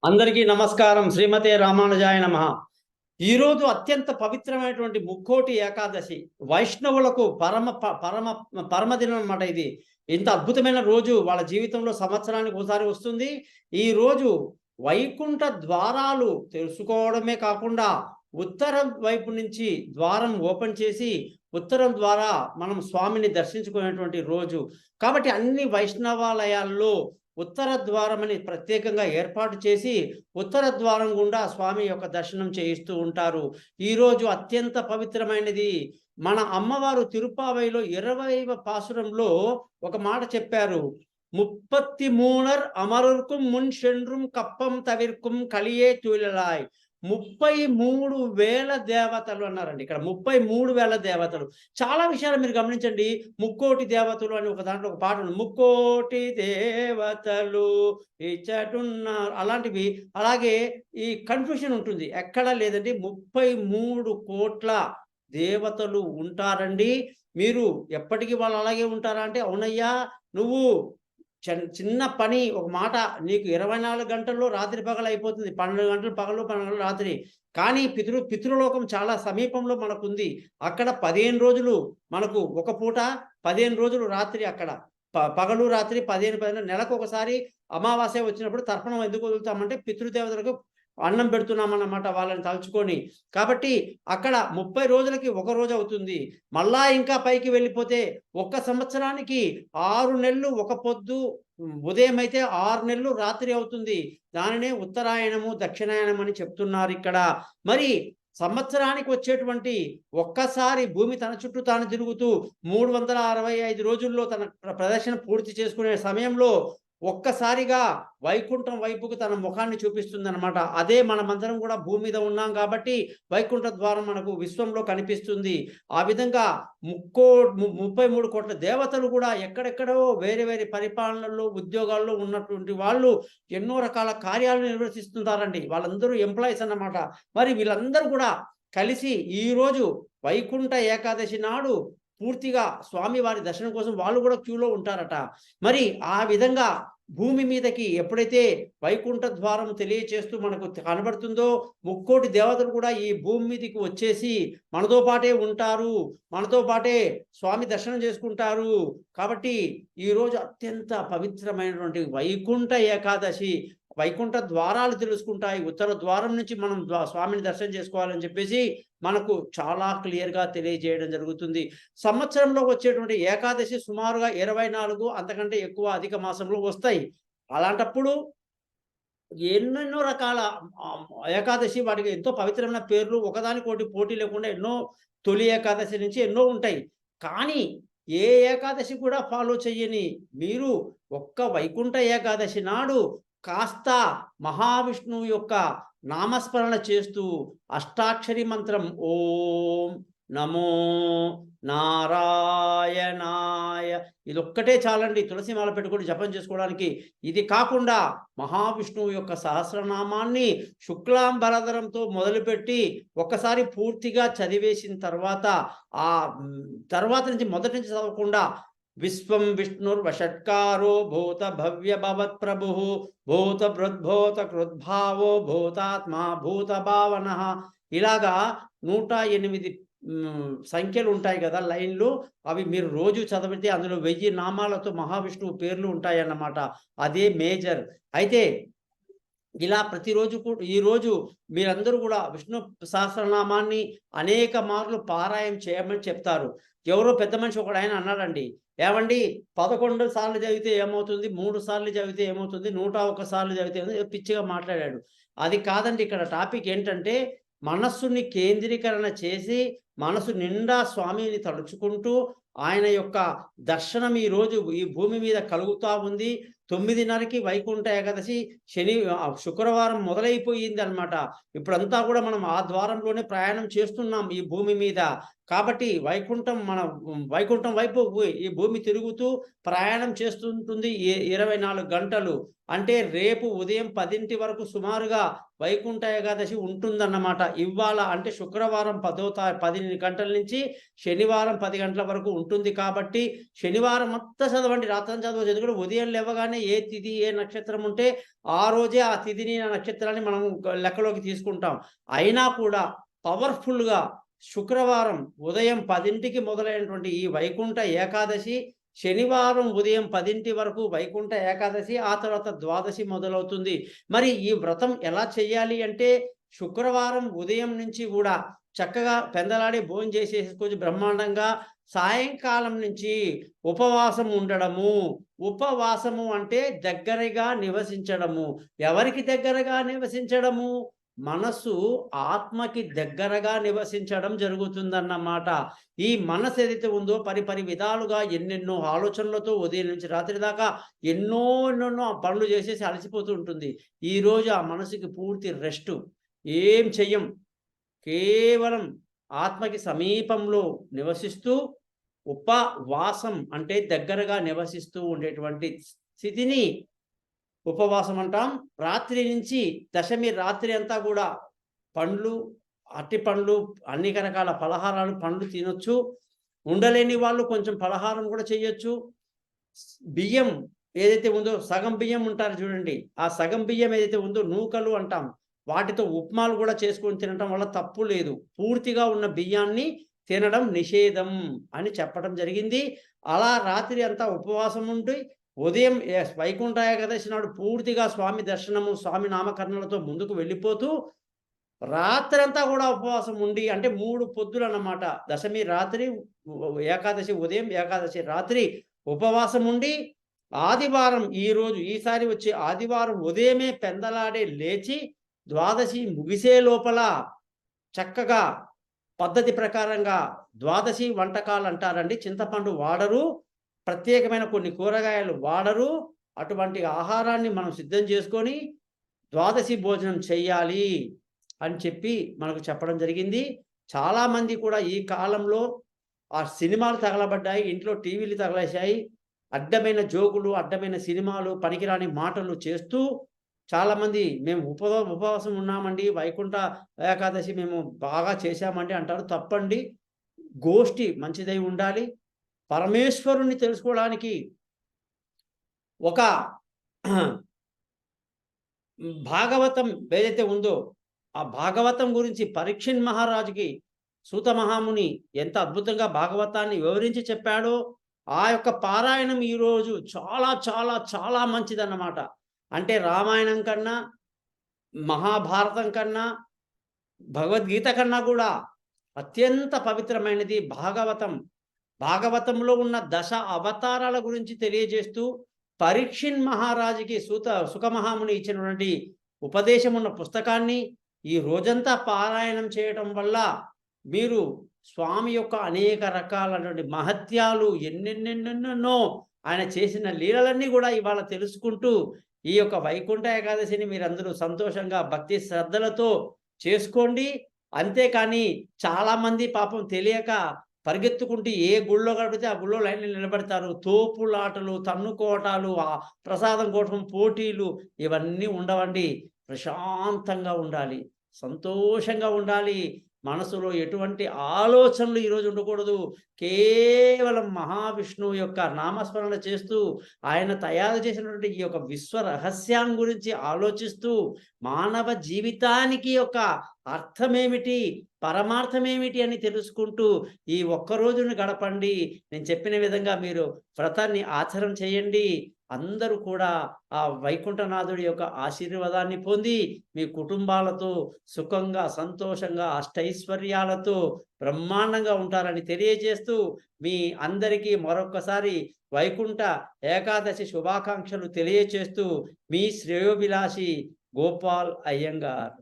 అందరికీ నమస్కారం. శ్రీమతే రామానుజాయ నమః. ఈరోజు అత్యంత పవిత్రమైనటువంటి ముక్కోటి ఏకాదశి, వైష్ణవులకు పరమదినం అన్నమాట. ఇది ఇంత అద్భుతమైన రోజు వాళ్ళ జీవితంలో సంవత్సరానికి ఒకసారి వస్తుంది. ఈ రోజు వైకుంఠ ద్వారాలు తెలుసుకోవడమే కాకుండా ఉత్తరం వైపు నుంచి ద్వారం ఓపెన్ చేసి ఉత్తరం ద్వారా మనం స్వామిని దర్శించుకునేటువంటి రోజు. కాబట్టి అన్ని వైష్ణవాలయాల్లో ఉత్తర ద్వారం అని ప్రత్యేకంగా ఏర్పాటు చేసి ఉత్తర ద్వారం గుండా స్వామి యొక్క దర్శనం చేయిస్తూ ఉంటారు. ఈరోజు అత్యంత పవిత్రమైనది. మన అమ్మవారు తిరుపావైలో 20వ పాసురంలో ఒక మాట చెప్పారు. 33 అమరుర్కుం మున్ షెండ్రుం కప్పం తవిర్కుం కలియే తూలలాయ్. 33,000 దేవతలు అన్నారండి. ఇక్కడ 33,000 దేవతలు. చాలా విషయాలు మీరు గమనించండి. ముక్కోటి దేవతలు అని ఒక దాంట్లో ఒక పాట ఉంది. ముక్కోటి దేవతలు ఇచ్చటున్నారు అలాంటివి. అలాగే ఈ కన్ఫ్యూషన్ ఉంటుంది, ఎక్కడా లేదండి. 33 కోట్ల దేవతలు ఉంటారండి. మీరు ఎప్పటికీ వాళ్ళు అలాగే ఉంటారా అంటే, అవునయ్యా నువ్వు చిన్న పని ఒక మాట నీకు 24 గంటల్లో రాత్రి పగలు అయిపోతుంది. 12 గంటలు పగలు, 12 గంటలు రాత్రి. కానీ పితృలోకం చాలా సమీపంలో మనకుంది. అక్కడ 15 రోజులు మనకు ఒక పూట, 15 రోజులు రాత్రి అక్కడ. పగలు రాత్రి 15 నెలకు ఒకసారి అమావాస్య వచ్చినప్పుడు తర్పణం ఎందుకు వదులుతామంటే పితృదేవతలకు అన్నం పెడుతున్నామన్నమాట, వాళ్ళని తలుచుకొని. కాబట్టి అక్కడ 30 రోజులకి ఒక రోజు అవుతుంది. మళ్ళా ఇంకా పైకి వెళ్ళిపోతే ఒక్క సంవత్సరానికి 6 నెలలు ఒక పొద్దు ఉదయం అయితే 6 నెలలు రాత్రి అవుతుంది. దానినే ఉత్తరాయణము దక్షిణాయనం అని చెప్తున్నారు ఇక్కడ. మరి సంవత్సరానికి వచ్చేటువంటి ఒక్కసారి భూమి తన చుట్టూ తాను తిరుగుతూ 365 రోజుల్లో తన ప్రదర్శన పూర్తి చేసుకునే సమయంలో ఒక్కసారిగా వైకుంఠం వైపుకు తన ముఖాన్ని చూపిస్తుందన్నమాట. అదే మనమందరం కూడా భూమి మీద ఉన్నాం కాబట్టి వైకుంఠ ద్వారం మనకు విశ్వంలో కనిపిస్తుంది. ఆ విధంగా 33 కోట్ల దేవతలు కూడా ఎక్కడెక్కడో వేరే వేరే పరిపాలనలో ఉద్యోగాల్లో ఉన్నటువంటి వాళ్ళు ఎన్నో రకాల కార్యాలు నిర్వర్తిస్తుంటారండి. వాళ్ళందరూ ఎంప్లాయీస్ అన్నమాట. మరి వీళ్ళందరూ కూడా కలిసి ఈరోజు వైకుంఠ ఏకాదశి నాడు పూర్తిగా స్వామి వారి దర్శనం కోసం వాళ్ళు కూడా క్యూలో ఉంటారట. మరి ఆ విధంగా భూమి మీదకి ఎప్పుడైతే వైకుంఠ ద్వారం తెలియచేస్తూ మనకు కనబడుతుందో, ముక్కోటి దేవతలు కూడా ఈ భూమి మీదకి వచ్చేసి మనతో పాటే ఉంటారు, మనతో పాటే స్వామి దర్శనం చేసుకుంటారు. కాబట్టి ఈరోజు అత్యంత పవిత్రమైనటువంటి వైకుంఠ ఏకాదశి. వైకుంఠ ద్వారాలు తెలుసుకుంటాయి. ఉత్తర ద్వారం నుంచి మనం స్వామిని దర్శనం చేసుకోవాలని చెప్పేసి మనకు చాలా క్లియర్గా తెలియజేయడం జరుగుతుంది. సంవత్సరంలో వచ్చేటువంటి ఏకాదశి సుమారుగా 24 అంతకంటే ఎక్కువ అధిక మాసంలో వస్తాయి. అలాంటప్పుడు ఎన్నెన్నో రకాల ఏకాదశి, వాటికి ఎంతో పవిత్రమైన పేర్లు, ఒకదానికోటి పోటీ లేకుండా ఎన్నో తొలి ఏకాదశి నుంచి ఎన్నో ఉంటాయి. కానీ ఏ ఏకాదశి కూడా ఫాలో చెయ్యని మీరు ఒక్క వైకుంఠ ఏకాదశి నాడు కాస్త మహావిష్ణువు యొక్క నామస్మరణ చేస్తూ అష్టాక్షరి మంత్రం ఓం నమో నారాయణాయ, ఇదొక్కటే చాలండి తులసి మాల పెట్టుకొని జపం చేసుకోవడానికి. ఇది కాకుండా మహావిష్ణువు యొక్క సహస్రనామాన్ని శుక్లాంబరధరంతో మొదలుపెట్టి ఒక్కసారి పూర్తిగా చదివేసిన తర్వాత ఆ తర్వాత నుంచి మొదటి నుంచి చదవకుండా విశ్వం విష్ణుర్వషట్కారో భూత భవ్య భవత్ ప్రభు భూత బృద్భూత కృద్భావో భూతాత్మా భూత భావన, ఇలాగా 108 సంఖ్యలు ఉంటాయి కదా, లైన్లు. అవి మీరు రోజు చదివితే అందులో 1000 నామాలతో మహావిష్ణువు పేర్లు ఉంటాయన్నమాట. అదే మేజర్. అయితే ఇలా ప్రతిరోజు కూడా ఈరోజు మీరందరూ కూడా విష్ణు సహస్రనామాన్ని అనేక మార్లు పారాయణం చేయమని చెప్తారు. ఎవరో పెద్ద మనిషి ఒకడు ఆయన అన్నాడండి, ఏమండి 11 సార్లు చదివితే ఏమవుతుంది, 3 సార్లు చదివితే ఏమవుతుంది, 101 సార్లు చదివితే ఏమవుతుంది, పిచ్చిగా మాట్లాడాడు. అది కాదండి. ఇక్కడ టాపిక్ ఏంటంటే మనస్సుని కేంద్రీకరణ చేసి మనసు నిండా స్వామిని తలుచుకుంటూ ఆయన యొక్క దర్శనం ఈరోజు ఈ భూమి మీద కలుగుతూ ఉంది. 9:30కి వైకుంఠ ఏకాదశి శుక్రవారం మొదలైపోయింది అనమాట. ఇప్పుడంతా కూడా మనం ఆ ద్వారంలోనే ప్రయాణం చేస్తున్నాం ఈ భూమి మీద. కాబట్టి వైకుంఠం వైపు ఈ భూమి తిరుగుతూ ప్రయాణం చేస్తుంటుంది 24 గంటలు. అంటే రేపు ఉదయం 10 వరకు సుమారుగా వైకుంఠ ఏకాదశి ఉంటుందన్నమాట. ఇవాళ అంటే శుక్రవారం 10 గంటల నుంచి శనివారం 10 గంటల వరకు ఉంటుంది. కాబట్టి శనివారం అంతా చదవండి, రాత్రి చదవచ్చు. ఎందుకంటే ఉదయం లేవగానే తెల్లవారుజామునే ఏ తిథి, ఏ నక్షత్రం ఉంటే ఆ రోజే ఆ తిథిని, ఆ నక్షత్రాన్ని మనం లెక్కలోకి తీసుకుంటాం. అయినా కూడా పవర్‌ఫుల్‌గా శుక్రవారం ఉదయం 10కి మొదలైనటువంటి ఈ వైకుంఠ ఏకాదశి, శనివారం ఉదయం 10 వరకు వైకుంఠ ఏకాదశి, ఆ తర్వాత ద్వాదశి మొదలవుతుంది. మరి ఈ వ్రతం ఎలా చేయాలి అంటే, శుక్రవారం ఉదయం నుంచి గూడా చక్కగా పెందలాడి భోంచేసేసుకొని బ్రహ్మాండంగా సాయంకాలం నుంచి ఉపవాసం ఉండడము. ఉపవాసము అంటే దగ్గరగా నివసించడము. ఎవరికి దగ్గరగా నివసించడము? మనసు ఆత్మకి దగ్గరగా నివసించడం జరుగుతుందన్నమాట. ఈ మనసు ఏదైతే ఉందో పరిపరి విధాలుగా ఎన్నెన్నో ఆలోచనలతో ఉదయం నుంచి రాత్రి దాకా ఎన్నెన్నో పనులు చేసేసి అలసిపోతూ ఉంటుంది. ఈరోజు ఆ మనసుకి పూర్తి రెస్టు. ఏం చెయ్యం. కేవలం ఆత్మకి సమీపంలో నివసిస్తూ ఉపవాసం అంటే దగ్గరగా నివసిస్తూ ఉండేటువంటి స్థితిని ఉపవాసం అంటాం. రాత్రి నుంచి దశమి రాత్రి అంతా గూడా పండ్లు, అరటి పండ్లు, అన్ని రకాల పలహారాలు, పండ్లు తినొచ్చు. ఉండలేని వాళ్ళు కొంచెం పలహారం గూడా చేయొచ్చు. బియ్యం ఏదైతే ఉందో సగం బియ్యం ఉంటారు చూడండి. ఆ సగం బియ్యం ఏదైతే ఉందో నూకలు అంటాం. వాటితో ఉప్మాలు గూడా చేసుకొని తినటం వల్ల తప్పు లేదు. పూర్తిగా ఉన్న బియ్యాన్ని తినడం నిషేధం అని చెప్పడం జరిగింది. అలా రాత్రి అంతా ఉపవాసం ఉండి ఉదయం వైకుంఠ ఏకాదశి నాడు పూర్తిగా స్వామి దర్శనము, స్వామి నామకరణలతో ముందుకు వెళ్ళిపోతూ రాత్రంతా గూడా ఉపవాసం ఉండి అంటే 3 పొద్దులన్నమాట. దశమి రాత్రి, ఏకాదశి ఉదయం, ఏకాదశి రాత్రి ఉపవాసం ఉండి, ఆదివారం ఈరోజు ఈసారి వచ్చే ఆదివారం ఉదయమే పెందలాడే లేచి, ద్వాదశి ముగిసే లోపల చక్కగా పద్ధతి ప్రకారంగా ద్వాదశి వంటకాలంటారండి. చింతపండు వాడరు. ప్రత్యేకమైన కొన్ని కూరగాయలు వాడరు. అటువంటి ఆహారాన్ని మనం సిద్ధం చేసుకొని ద్వాదశి భోజనం చెయ్యాలి అని చెప్పి మనకు చెప్పడం జరిగింది. చాలామంది కూడా ఈ కాలంలో ఆ సినిమాలు తగలబడ్డాయి. ఇంట్లో టీవీలు తగలేశాయి. అడ్డమైన జోకులు, అడ్డమైన సినిమాలు, పనికిరాని మాటలు చేస్తూ చాలామంది మేము ఉపవాసం ఉన్నామండి. వైకుంఠ ఏకాదశి మేము బాగా చేశామండి అంటారు. తప్పండి. గోష్ఠి మంచిదై ఉండాలి. పరమేశ్వరుణ్ణి తెలుసుకోవడానికి ఒక భాగవతం ఏదైతే ఉందో, ఆ భాగవతం గురించి పరీక్షిత్ మహారాజుకి సూత మహాముని ఎంత అద్భుతంగా భాగవతాన్ని వివరించి చెప్పాడో, ఆ యొక్క పారాయణం ఈరోజు చాలా చాలా చాలా మంచిదన్నమాట. అంటే రామాయణం కన్నా, మహాభారతం కన్నా, భగవద్గీత కన్నా కూడా అత్యంత పవిత్రమైనది భాగవతం. భాగవతంలో ఉన్న దశ అవతారాల గురించి తెలియజేస్తూ పరీక్షిత్ మహారాజుకి సుఖమహాముని ఇచ్చినటువంటి ఉపదేశం ఉన్న పుస్తకాన్ని ఈ రోజంతా పారాయణం చేయటం వల్ల మీరు స్వామి యొక్క అనేక రకాలైనటువంటి మహత్యాలు ఎన్నెన్నెన్నెన్నెన్నో ఆయన చేసిన లీలలన్నీ కూడా ఇవాళ తెలుసుకుంటూ ఈ యొక్క వైకుంఠ ఏకాదశిని మీరందరూ సంతోషంగా భక్తి శ్రద్ధలతో చేసుకోండి. అంతేకాని చాలామంది పాపం తెలియక పరిగెత్తుకుంటూ ఏ గుళ్ళో గడిపితే ఆ గుళ్ళో లైన్‌లో నిలబడతారు. తోపులాటలు, తన్నుకోవటాలు, ప్రసాదం కోసం పోటీలు ఇవన్నీ ఉండవండి. ప్రశాంతంగా ఉండాలి. సంతోషంగా ఉండాలి. మనసులో ఎటువంటి ఆలోచనలు ఈరోజు ఉండకూడదు. కేవలం మహావిష్ణువు యొక్క నామస్మరణ చేస్తూ, ఆయన తయారు చేసినటువంటి ఈ యొక్క విశ్వ రహస్యం గురించి ఆలోచిస్తూ, మానవ జీవితానికి యొక్క అర్థమేమిటి, పరమార్థమేమిటి అని తెలుసుకుంటూ ఈ ఒక్క రోజును గడపండి. నేను చెప్పిన విధంగా మీరు వ్రతాన్ని ఆచరణ చేయండి. అందరూ కూడా ఆ వైకుంఠనాథుడి యొక్క ఆశీర్వాదాన్ని పొంది మీ కుటుంబాలతో సుఖంగా, సంతోషంగా, అష్టైశ్వర్యాలతో బ్రహ్మాండంగా ఉంటారని తెలియజేస్తూ మీ అందరికీ మరొక్కసారి వైకుంఠ ఏకాదశి శుభాకాంక్షలు తెలియచేస్తూ మీ శ్రేయోభిలాషి గోపాల్ అయ్యంగార్.